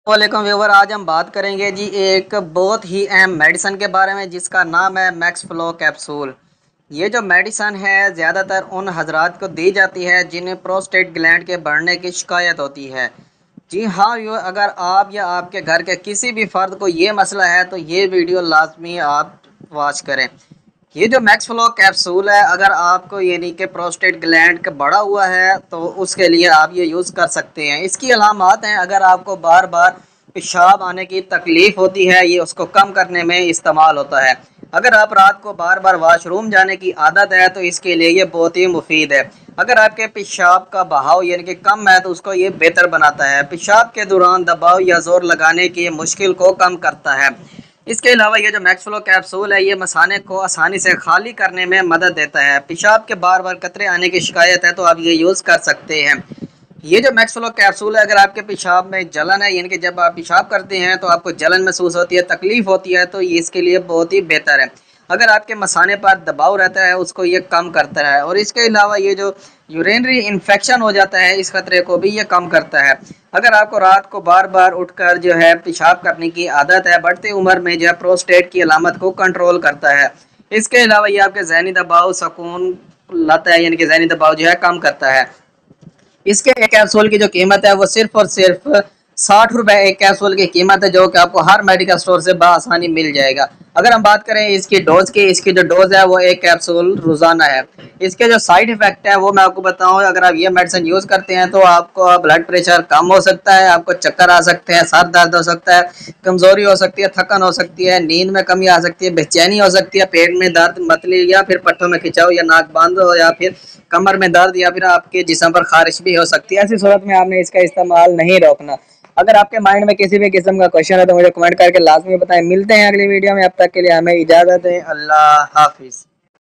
वालेकुम व्यूवर, आज हम बात करेंगे जी एक बहुत ही अहम मेडिसन के बारे में जिसका नाम है मैक्स फ्लो कैप्सूल। ये जो मेडिसन है ज़्यादातर उन हजरात को दी जाती है जिन्हें प्रोस्टेट ग्लैंड के बढ़ने की शिकायत होती है। जी हाँ व्यूवर, अगर आप या आपके घर के किसी भी फ़र्द को ये मसला है तो ये वीडियो लाजमी आप वॉच करें। ये जो मैक्स फ्लो कैप्सूल है, अगर आपको यानी कि प्रोस्टेट ग्लैंड का बढ़ा हुआ है तो उसके लिए आप ये यूज़ कर सकते हैं। इसकी अलामात हैं, अगर आपको बार बार पेशाब आने की तकलीफ़ होती है, ये उसको कम करने में इस्तेमाल होता है। अगर आप रात को बार बार वाशरूम जाने की आदत है तो इसके लिए ये बहुत ही मुफीद है। अगर आपके पेशाब का बहाव यानी कि कम है तो उसको ये बेहतर बनाता है। पेशाब के दौरान दबाव या ज़ोर लगाने की मुश्किल को कम करता है। इसके अलावा ये जो मैक्स फ्लो कैप्सूल है ये मसाने को आसानी से खाली करने में मदद देता है। पेशाब के बार बार कतरे आने की शिकायत है तो आप ये यूज़ कर सकते हैं। ये जो मैक्स फ्लो कैप्सूल है, अगर आपके पेशाब में जलन है यानी कि जब आप पेशाब करते हैं तो आपको जलन महसूस होती है, तकलीफ़ होती है, तो ये इसके लिए बहुत ही बेहतर है। अगर आपके मसाने पर दबाव रहता है उसको ये कम करता है। और इसके अलावा ये जो यूरिनरी इन्फेक्शन हो जाता है इस खतरे को भी ये कम करता है। अगर आपको रात को बार बार उठकर जो है पेशाब करने की आदत है, बढ़ती उम्र में जो है प्रोस्टेट की अलामत को कंट्रोल करता है। इसके अलावा ये आपके जहनी दबाव सुकून लाता है यानी कि जहनी दबाव जो है कम करता है। इसके एक कैप्सूल की जो कीमत है वो सिर्फ और सिर्फ 60 रुपए एक कैप्सूल की कीमत है, जो कि आपको हर मेडिकल स्टोर से बआसानी मिल जाएगा। अगर हम बात करें इसकी डोज की, इसकी जो डोज है वो एक कैप्सूल रोजाना है। इसके जो साइड इफेक्ट है वो मैं आपको बताऊं, अगर आप ये मेडिसिन यूज करते हैं तो आपको ब्लड प्रेशर कम हो सकता है, आपको चक्कर आ सकते हैं, सर दर्द हो सकता है, कमजोरी हो सकती है, थकन हो सकती है, नींद में कमी आ सकती है, बेचैनी हो सकती है, पेट में दर्द, मतली या फिर पट्टों में खिंचाव या नाक बंद हो या फिर कमर में दर्द या फिर आपके जिस्म पर खारिश भी हो सकती है। ऐसी सूरत में आपने इसका इस्तेमाल नहीं रोकना। अगर आपके माइंड में किसी भी किस्म का क्वेश्चन है तो मुझे कमेंट करके लाजमी बताएं। मिलते हैं अगली वीडियो में, अब तक के लिए हमें इजाज़त दें। अल्लाह हाफिज़।